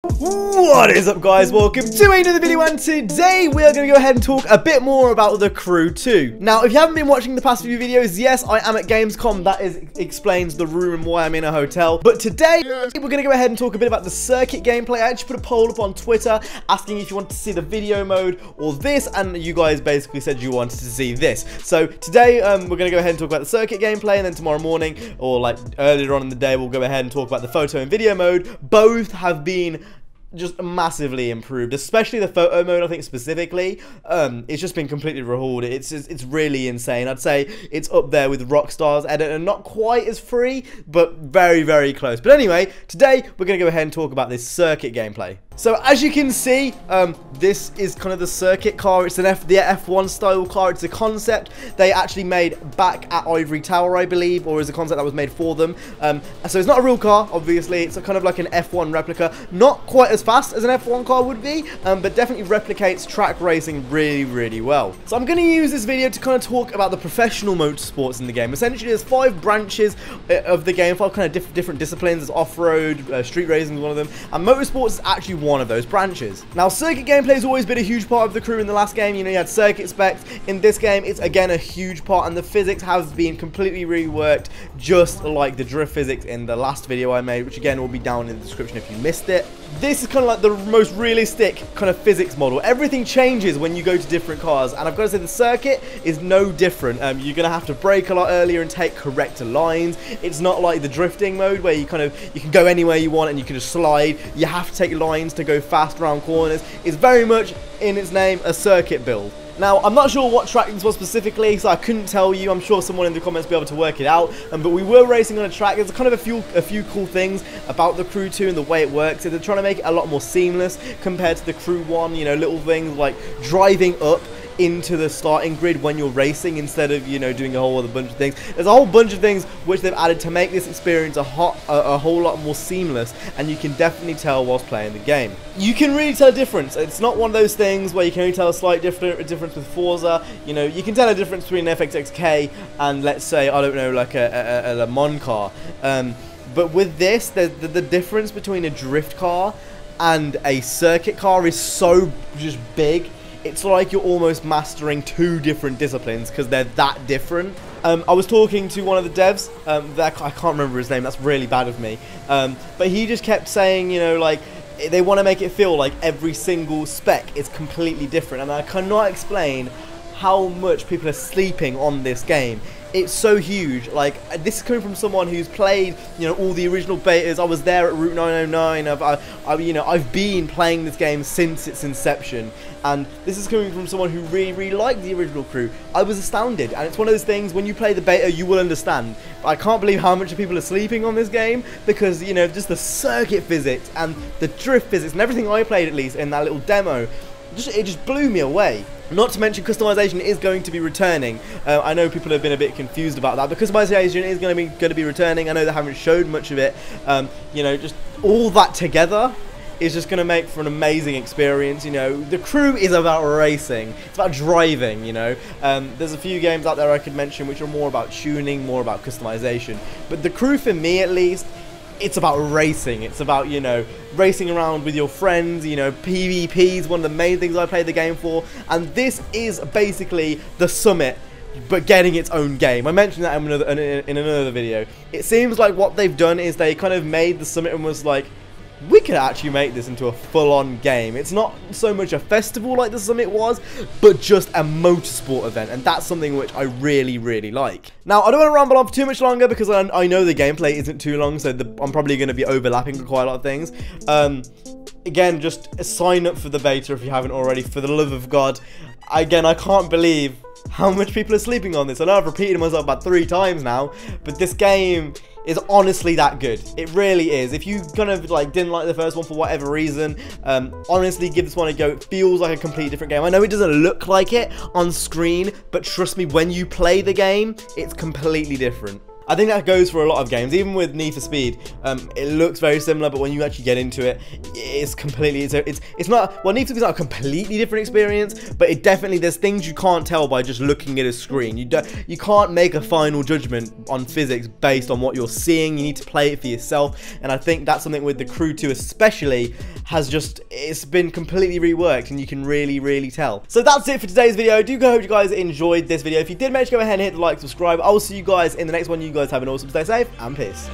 What is up, guys? Welcome to another video, and today we are going to go ahead and talk a bit more about the Crew 2. Now, if you haven't been watching the past few videos, yes, I am at Gamescom. That explains the room and why I'm in a hotel. But today, we're going to go ahead and talk a bit about the circuit gameplay. I actually put a poll up on Twitter asking if you want to see the video mode or this, and you guys basically said you wanted to see this. So today, we're going to go ahead and talk about the circuit gameplay, and then tomorrow morning, or like earlier on in the day, we'll go ahead and talk about the photo and video mode. Both have been just massively improved, especially the photo mode. I think specifically, it's just been completely overhauled. It's really insane. I'd say it's up there with Rockstar's editor, not quite as free, but very, very close. But anyway, today we're gonna go ahead and talk about this circuit gameplay. So as you can see, this is kind of the circuit car. It's the F1 style car. It's a concept they actually made back at Ivory Tower, I believe, or is a concept that was made for them. So it's not a real car, obviously. It's a kind of like an F1 replica. Not quite as fast as an F1 car would be, but definitely replicates track racing really, really well. So I'm going to use this video to kind of talk about the professional motorsports in the game. Essentially, there's 5 branches of the game, 5 kind of different disciplines. There's off-road, street racing is one of them, and motorsports is actually one of those branches. Now, circuit gameplay has always been a huge part of the Crew in the last game. You know, you had circuit specs. In this game, it's again a huge part, and the physics have been completely reworked, just like the drift physics in the last video I made, which again will be down in the description if you missed it. This is kind of like the most realistic kind of physics model. Everything changes when you go to different cars, and I've got to say the circuit is no different. You're going to have to brake a lot earlier and take correct lines. It's not like the drifting mode where you can go anywhere you want and you can just slide. You have to take lines to go fast around corners. It's very much, in its name, a circuit build. Now, I'm not sure what track this was specifically, so I couldn't tell you. I'm sure someone in the comments will be able to work it out. But we were racing on a track. There's kind of a few cool things about the Crew 2 and the way it works. So they're trying to make it a lot more seamless compared to the Crew 1. You know, little things like driving up into the starting grid when you're racing instead of, you know, doing a whole other bunch of things. There's a whole bunch of things which they've added to make this experience a whole lot more seamless, and you can definitely tell whilst playing the game. You can really tell a difference. It's not one of those things where you can only tell a slight difference with Forza. You know, you can tell a difference between an FXXK and, let's say, I don't know, like a Le Mans car. But with this, the difference between a drift car and a circuit car is so just big. It's like you're almost mastering 2 different disciplines because they're that different. I was talking to one of the devs, I can't remember his name, that's really bad of me, but he just kept saying, you know, like, they want to make it feel like every single spec is completely different, and I cannot explain how much people are sleeping on this game. It's so huge. Like, this is coming from someone who's played, you know, all the original betas. I was there at Route 909. You know, I've been playing this game since its inception, and this is coming from someone who really, really liked the original Crew. I was astounded, and it's one of those things, when you play the beta, you will understand. I can't believe how much people are sleeping on this game, because, you know, just the circuit physics and the drift physics and everything I played, at least, in that little demo, it just blew me away. Not to mention, customization is going to be returning. I know people have been a bit confused about that, but customization is going to be returning. I know they haven't showed much of it. You know, just all that together is just going to make for an amazing experience. You know, the Crew is about racing. It's about driving, you know. There's a few games out there I could mention which are more about tuning, more about customization. But the Crew, for me at least, it's about racing. It's about, you know, racing around with your friends. You know, PvP is one of the main things I play the game for, and this is basically the Summit, but getting its own game. I mentioned that in another video. It seems like what they've done is they kind of made the Summit and was like, we could actually make this into a full-on game. It's not so much a festival like the Summit was, but just a motorsport event, and that's something which I really, really like. Now, I don't want to ramble on for too much longer because I know the gameplay isn't too long, so I'm probably going to be overlapping quite a lot of things. Again, just sign up for the beta if you haven't already, for the love of God. Again, I can't believe how much people are sleeping on this. I know I've repeated myself about 3 times now, but this game is honestly that good. It really is. If you kind of like didn't like the first one for whatever reason, honestly give this one a go. It feels like a completely different game. I know it doesn't look like it on screen, but trust me, when you play the game, it's completely different. I think that goes for a lot of games. Even with Need for Speed, it looks very similar, but when you actually get into it, it's completely, it's not, well, Need for Speed is not a completely different experience, but it definitely, there's things you can't tell by just looking at a screen. You can't make a final judgment on physics based on what you're seeing. You need to play it for yourself, and I think that's something with the Crew 2 especially has just, it's been completely reworked, and you can really tell. So that's it for today's video. I do hope you guys enjoyed this video. If you did, make sure to go ahead and hit the like, subscribe. I will see you guys in the next one. You guys have an awesome, stay safe, and peace.